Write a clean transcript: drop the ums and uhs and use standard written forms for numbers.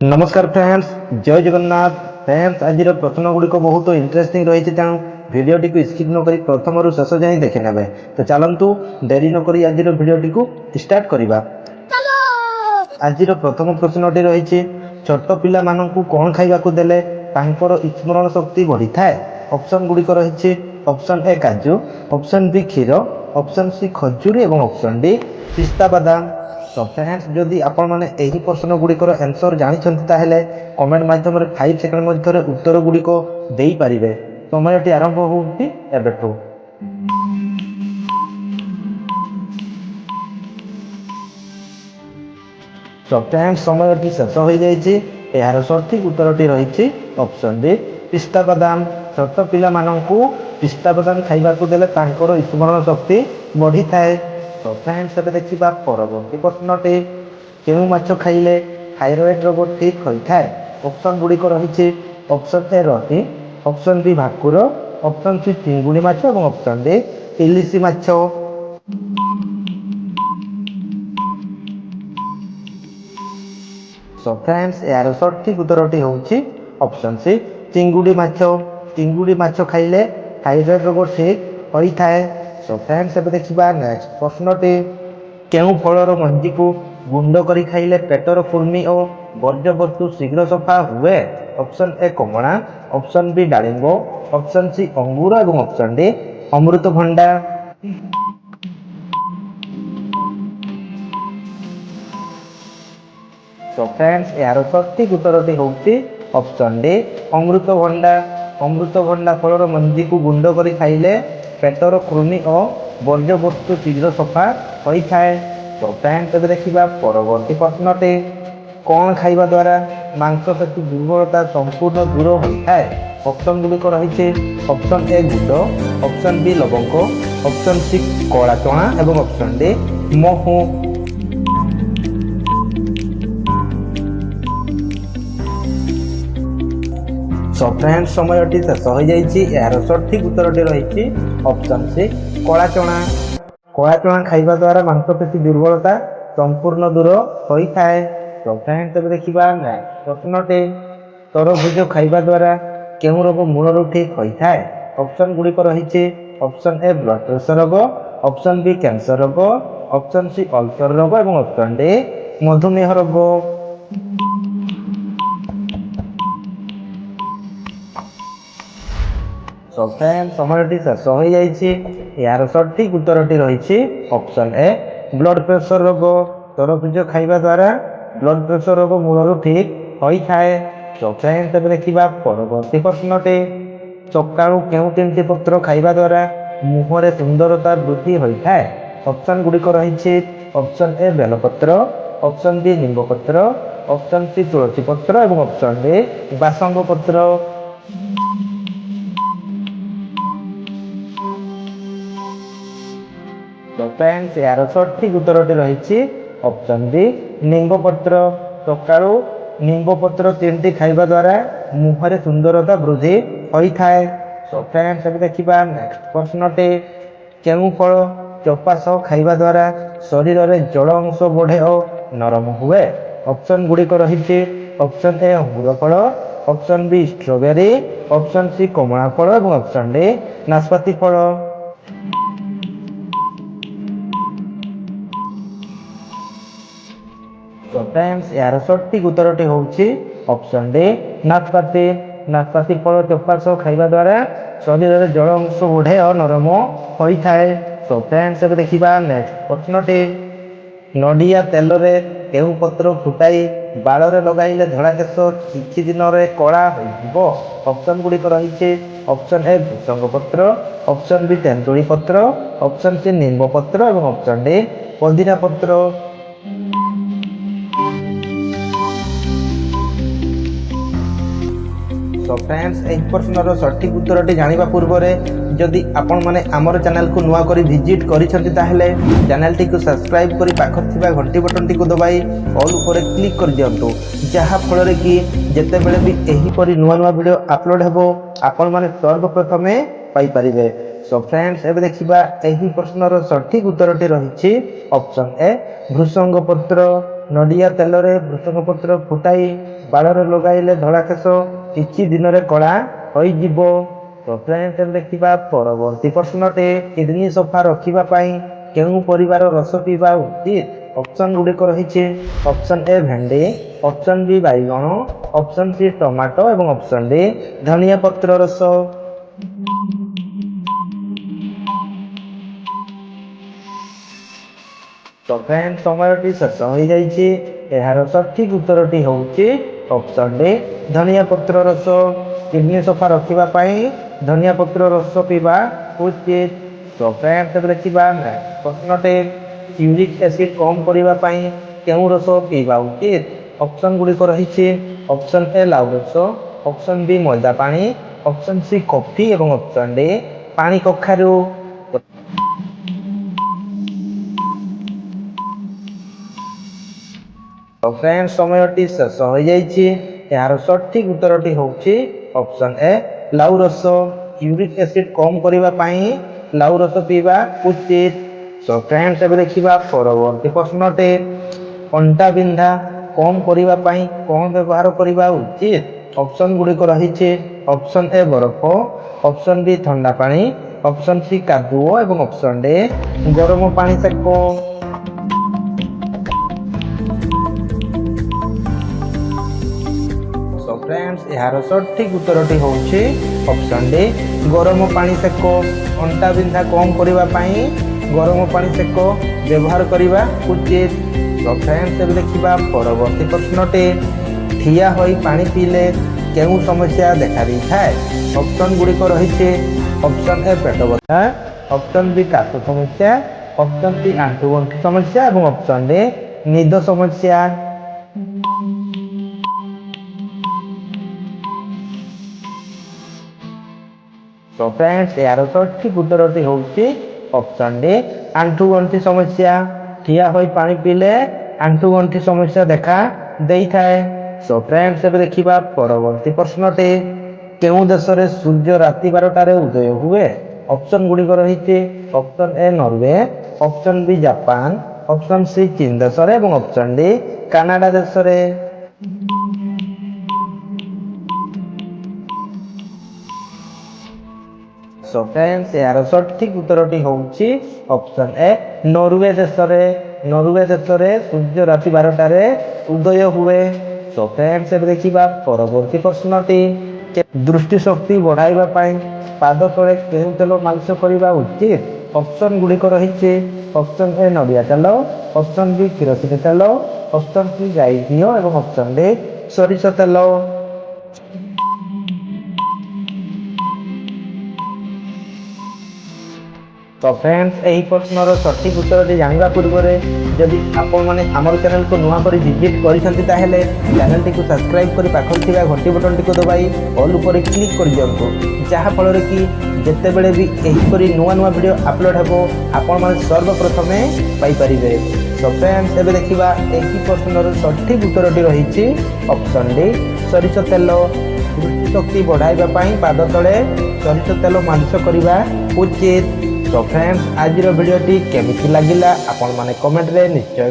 नमस्कार फ्रेंड्स, जय जगन्नाथ। फ्रेंड्स, आज प्रश्न गुड़िक बहुत इंटरेस्टिंग रही है, तेणु भिडटी को स्किप नक प्रथम रु शेष जाए देखी ने। तो चलतु डेरी नक आज भिडटी को स्टार्ट करवा। आज प्रथम प्रश्नटी रही, छोट पिला मानू कौन खाइबा देले स्मरण शक्ति बढ़ी थाए। ऑप्शन गुड़िक रही, ऑप्शन ए काजू, ऑप्शन बी क्षीर, ऑप्शन सी खजूरी और ऑप्शन डी पिस्ता बादाम। तो फ्रेंड्स, जदि आपण मैंने यही प्रश्न गुड़िकर आंसर जानते कमेंट माध्यम 5 सेकंड मध्य उत्तर गुड़िक दे पारे। समयटी आरंभ होती। तो फ्रेंड्स, समयटी शेष हो जाए। यार सठिक उत्तरटी रही ऑप्शन डी पिस्ता बादाम। छोट पिला मानू पिस्ता बादाम खाइबा देले स्मरण शक्ति बढ़ी थाए। तो फ्रेंड्स, ଏବେ ଦେଖିବା ପରବର୍ତ୍ତୀ ପ୍ରଶ୍ନଟି। କେଉଁ ମାଛ ଖାଇଲେ ଥାଇରଏଡ୍ ରୋଗ ଠିକ୍ ହୋଇଥାଏ? ଅପସନ୍ ଗୁଡ଼ିକ ରହିଛି ଅପସନ୍ ଏ ରୋହି, ଅପସନ୍ ବି ଭାକୁର, ଅପସନ୍ ସି ଚିଙ୍ଗୁଡ଼ି ମାଛ ଏବଂ ଅପସନ୍ ଡି ଇଲିଶି ମାଛ। ସୋ ଫ୍ରେଣ୍ଡସ୍, ଏହାର ସଠିକ୍ ଉତ୍ତରଟି ହେଉଛି ଅପସନ୍ ସି ଚିଙ୍ଗୁଡ଼ି ମାଛ। ଚିଙ୍ଗୁଡ଼ି ମାଛ ଖାଇଲେ ଥାଇରଏଡ୍ ରୋଗ ଠିକ୍ ହୋଇଥାଏ। सो फ्रेंड्स, ଏବେ ଦେଖିବା नेक्स्ट प्रश्नटी। केउं फलर मंजी को गुंड करी खाइले पेटर कुर्मी और वर्ज्यवस्तु शीघ्र सफा हुए? ऑप्शन ए कमला, ऑप्शन बी डालिंब, ऑप्शन सी अंगूर और ऑप्शन डी अमृतभंडा। सो फ्रेंड्स, यार सठिक उत्तरटी होउची ऑप्शन डी अमृतभंडा। अमृतभंडा फलर मंजी को गुंड करी खाइले पेटर कृमि और वर्ज्यवस्तु शीघ्र सफा होता है। तो फ्रेंड्स, ଏବେ ଦେଖିବା ପରବର୍ତ୍ତୀ ପ୍ରଶ୍ନଟି। କ'ଣ ଖାଇବା ଦ୍ୱାରା ମାଂସପେଶୀ ଦୁର୍ବଳତା ସମ୍ପୂର୍ଣ୍ଣ ଦୂର ହୋଇଥାଏ? ଅପସନ୍ ଗୁଡ଼ିକ ରହିଛି ଅପସନ୍ ଏ ଗୁଡ଼, ଅପସନ୍ ବି ଲବଙ୍ଗ, ଅପସନ୍ ସି କଳା ଚଣା ଏବଂ ଅପସନ୍ ଡି ମହୁ। सो फ्रेंड्स, समयटी शेष हो जाए। यार सठिक उत्तरटी रही ऑप्शन सी कला चना। कला चना खाइबा द्वारा मांसपेशी दुर्बलता संपूर्ण दूर होता है। तो फ्रेंड्स, ଏବେ ଦେଖିବା प्रश्नटी। तरभुज खाइबा द्वारा केउं रोग मूलरू ठीक होता है? ऑप्शन गुड़िक रही ऑप्शन ए ब्लड प्रेशर रोग, ऑप्शन बी कैंसर रोग, ऑप्शन सी अल्सर रोग और ऑप्शन डी मधुमेह रोग। तो फ्रेंड्स, समयटी शेष हो जाए। यार सठिक उत्तरटी रही ऑप्शन ए ब्लड प्रेशर रोग। तरभुज खाइबा द्वारा ब्लड प्रेशर रोग मूलरू ठीक होता है। तो फ्रेंड्स, ଏବେ ଦେଖିବା ପରବର୍ତ୍ତୀ ପ୍ରଶ୍ନଟି। ସକାଳୁ କେଉଁ ତିନିଟି ପତ୍ର ଖାଇବା ଦ୍ୱାରା ମୁହଁରେ ସୁନ୍ଦରତା ବୃଦ୍ଧି ହୋଇଥାଏ? ଅପସନ୍ ଗୁଡ଼ିକ ରହିଛି ଅପସନ୍ ଏ ବେଲପତ୍ର, ଅପସନ୍ ବି ନିମ୍ବପତ୍ର, ଅପସନ୍ ସି ତୁଳସୀ ପତ୍ର ଏବଂ ଅପସନ୍ ଡି ବାସଙ୍ଗ ପତ୍ର। तो फ्रेंड्स, यार सठिक उत्तरटी रही ऑप्शन बी निम्बपत्र। सकाळू निम्बपत्र 3टी खाइबा द्वारा मुहरे सुंदरता वृद्धि होता है। सो फ्रेंड्स, ଏବେ ଦେଖିବା नेक्स्ट प्रश्नटी। केउं फल चोपा सह खाइबा द्वारा शरीर में जल अंश बढ़े और नरम हुए? ऑप्शन गुड़िक रही ऑप्शन ए अंगूर फल, option B strawberry, option C कमला फल और ऑप्शन डी नाशपाती फल। तो फ्रेंड्स, यार सठिक उत्तरटी होउची ऑप्शन डी नाशपाती। नाशपाती फल चोपा सह खाइबा द्वारा शरीर में जल अंश बढ़े और नरम होता है। तो फ्रेंड्स, ଏବେ ଦେଖିବା नेक्स्ट प्रश्नटी। नडिया तेल रे केउं पत्र फुटाई बाଳରେ लगाइले धड़ा केश किछि दिन रे कला होइबो? ऑप्शन गुड़िक रही ऑप्शन ए भृषंग पत्र, ऑप्शन बी तेंतुली पत्र, ऑप्शन सी नींब पत्र और ऑप्शन डी पुदीना पत्र। तो फ्रेंड्स, एक प्रश्नर सठिक उत्तरटी जानिबा पूर्वरे जदि आपण माने हमर चैनल को नुआ करी विजिट करिसंती ताहेले चैनल टी को सब्सक्राइब करी पाखर थिबा घंटी बटन टी को दबाई ऑल ऊपर क्लिक कर दियंतु, जहा फल रे कि जेते बेले भी एही परी नुआ नुआ वीडियो अपलोड हेबो आपण माने सर्वप्रथमे पाई परिबे। सो फ्रेंड्स, एबे देखिबा एही प्रश्नर सठिक उत्तरटी रहिछि ऑप्शन ए भृषंग पत्र। नडिया तेल रे भृषंग पत्र फुटाई ବାଳରେ ଲଗାଇଲେ ଧଳା କେଶ କିଛି ଦିନରେ କଳା ହୋଇଯିବ। ତ ଫ୍ରେଣ୍ଡସ୍ ଏବେ ଦେଖିବା ପରବର୍ତ୍ତୀ ପ୍ରଶ୍ନଟେ, କିଡନୀ ସଫା ରଖିବା ପାଇଁ କେଉଁ ପରିବାର ରସ ପିଇବା ଉଚିତ? ଅପସନ୍ ଗୁଡ଼ିକ ରହିଛି ଅପସନ୍ ଏ ଭେଣ୍ଡି, ଅପସନ୍ ବି ବାଇଗଣ, ଅପସନ୍ ସି ଟମାଟୋ ଏବଂ ଅପସନ୍ ଡି ଧନିଆ ପତ୍ର ରସ। ତ ଫ୍ରେଣ୍ଡସ୍ ସମୟଟି ଶେଷ ହୋଇଯାଇଛି। ଏହାର ସଠିକ ଉତ୍ତରଟି ହେଉଛି ଅପସନ୍ ଡି ଧନିଆ ପତ୍ର ରସ। କିଡନୀ ସଫା ରଖିବା ପାଇଁ ଧନିଆ ପତ୍ର ରସ ପିଇବା ଉଚିତ। ତ ଫ୍ରେଣ୍ଡସ୍ ଏବେ ଦେଖିବା ପ୍ରଶ୍ନଟେ, ୟୁରିକ୍ ଏସିଡ୍ କମ୍ କରିବା ପାଇଁ କେଉଁ ରସ ପିଇବା ଉଚିତ? ଅପସନ୍ ଗୁଡ଼ିକ ରହିଛି ଅପସନ୍ ଏ ଲାଉ ରସ, ଅପସନ୍ ବି ମଇଦା ପାଣି, ଅପସନ୍ ସି କଫି ଏବଂ ଅପସନ୍ ଡି ପାଣି କଖାରୁ। ତ ଫ୍ରେଣ୍ଡସ୍ ସମୟଟି ଶେଷ ହୋଇଯାଇଛି। ଏହାର ସଠିକ ଉତ୍ତରଟି ହେଉଛି ଅପସନ୍ ଏ ଲାଉ ରସ। ୟୁରିକ୍ ଏସିଡ୍ କମ୍ କରିବା ପାଇଁ ଲାଉ ରସ ପିଇବା ଉଚିତ। ତ ଫ୍ରେଣ୍ଡସ୍ ଏବେ ଦେଖିବା ପରବର୍ତ୍ତୀ ପ୍ରଶ୍ନଟେ, ଅଣ୍ଟା ବିନ୍ଧା କମ୍ କରିବା ପାଇଁ କ'ଣ ବ୍ୟବହାର କରିବା ଉଚିତ? ଅପସନ୍ ଗୁଡ଼ିକ ରହିଛି ଅପସନ୍ ଏ ବରଫ, ଅପସନ୍ ବି ଥଣ୍ଡା ପାଣି, ଅପସନ୍ ସି କାଦୁଅ ଏବଂ ଅପସନ୍ ଡି ଗରମ ପାଣି ସେକ। ତ ଫ୍ରେଣ୍ଡସ୍ ଏହାର ସଠିକ ଉତ୍ତରଟି ହେଉଛି ଅପସନ୍ ଡି ଗରମ ପାଣି ସେକ। ଅଣ୍ଟା ବିନ୍ଧା କମ୍ କରିବା ପାଇଁ ଗରମ ପାଣି ସେକ ବ୍ୟବହାର କରିବା ଉଚିତ। ତ ଫ୍ରେଣ୍ଡସ୍ ଏବେ ଦେଖିବା ପରବର୍ତ୍ତୀ ପ୍ରଶ୍ନଟେ, ଠିଆ ହୋଇ ପାଣି ପିଇଲେ କେଉଁ ସମସ୍ୟା ଦେଖା ଦେଇଥାଏ? ଅପସନ୍ ଗୁଡ଼ିକ ରହିଛି ଅପସନ୍ ଏ ପେଟ ବଥା, ଅପସନ୍ ବି କାଶ ସମସ୍ୟା, ଅପସନ୍ ସି ଆଣ୍ଠୁଗଣ୍ଠି ସମସ୍ୟା ଏବଂ ଅପସନ୍ ଡି ନିଦ ସମସ୍ୟା। ତ ଫ୍ରେଣ୍ଡସ୍ ଏହାର ସଠିକ ଉତ୍ତରଟି ହେଉଛି ଅପସନ୍ ଡି ଆଣ୍ଠୁଗଣ୍ଠି ସମସ୍ୟା। ଠିଆ ହୋଇ ପାଣି ପିଇଲେ ଆଣ୍ଠୁଗଣ୍ଠି ସମସ୍ୟା ଦେଖା ଦେଇଥାଏ। ତ ଫ୍ରେଣ୍ଡସ୍ ଏବେ ଦେଖିବା ପରବର୍ତ୍ତୀ ପ୍ରଶ୍ନଟେ, କେଉଁ ଦେଶରେ ସୂର୍ଯ୍ୟ ରାତି 12ଟାରେ ଉଦୟ ହୁଏ? ଅପସନ୍ ଗୁଡ଼ିକ ରହିଛି option A Norway, option B Japan, option C ଚୀନ ଦେଶରେ ଏବଂ ଅପସନ୍ ଡି କାନାଡା ଦେଶରେ। ସୋ ଫ୍ରେଣ୍ଡସ୍ ଏହାର ସଠିକ ଉତ୍ତରଟି ହେଉଛି ଅପସନ୍ ଏ ନରୱେ ଦେଶରେ। ନରୱେ ଦେଶରେ ସୂର୍ଯ୍ୟ ରାତି 12ଟାରେ ଉଦୟ ହୁଏ। ସୋ ଫ୍ରେଣ୍ଡସ୍ ଏବେ ଦେଖିବା ପରବର୍ତ୍ତୀ ପ୍ରଶ୍ନଟି, ଦୃଷ୍ଟି ଶକ୍ତି ବଢ଼ାଇବା ପାଇଁ ପାଦ ତଳେ କେଉଁ ତେଲ ମାଲିସ କରିବା ଉଚିତ? ଅପସନ୍ ଗୁଡ଼ିକ ରହିଛି ଅପସନ୍ ଏ ନଡ଼ିଆ ତେଲ, ଅପସନ୍ ବି କିରୋସିନି ତେଲ, ଅପସନ୍ ସି ଗାଈ ଘିଅ ଏବଂ ଅପସନ୍ ଡି ସୋରିଷ ତେଲ। ତ ଫ୍ରେଣ୍ଡସ୍ ଏହି ପ୍ରଶ୍ନର ସଠିକ ଉତ୍ତରଟି ଜାଣିବା ପୂର୍ବରୁ ଯଦି ଆପଣମାନେ ଆମର ଚ୍ୟାନେଲକୁ ନୂଆ କରି ଭିଜିଟ୍ କରିଛନ୍ତି ତାହେଲେ ଚ୍ୟାନେଲଟିକୁ ସବସ୍କ୍ରାଇବ୍ କରି ପାଖରେ ଥିବା ଘଣ୍ଟି ବଟନଟିକୁ ଦବାଇ ଅଲ୍ ଉପରେ କ୍ଲିକ୍ କରିଦିଅନ୍ତୁ, ଯାହାଫଳରେ କି ଯେତେବେଳେ ବି ଏହିପରି ନୂଆ ନୂଆ ଭିଡ଼ିଓ ଅପଲୋଡ଼ ହେବ ଆପଣମାନେ ସର୍ବପ୍ରଥମେ ପାଇପାରିବେ। ତ ଫ୍ରେଣ୍ଡସ୍ ଏବେ ଦେଖିବା ଏହି ପ୍ରଶ୍ନର ସଠିକ ଉତ୍ତରଟି ରହିଛି ଅପସନ୍ ଡି ସୋରିଷ ତେଲ। ଦୃଷ୍ଟି ଶକ୍ତି ବଢ଼ାଇବା ପାଇଁ ପାଦ ତଳେ ସୋରିଷ ତେଲ ମାଲିସ କରିବା ଉଚିତ। ତ ଫ୍ରେଣ୍ଡସ୍ ଆଜିର ଭିଡ଼ିଓଟି କେମିତି ଲାଗିଲା ଆପଣମାନେ କମେଣ୍ଟରେ ନିଶ୍ଚୟ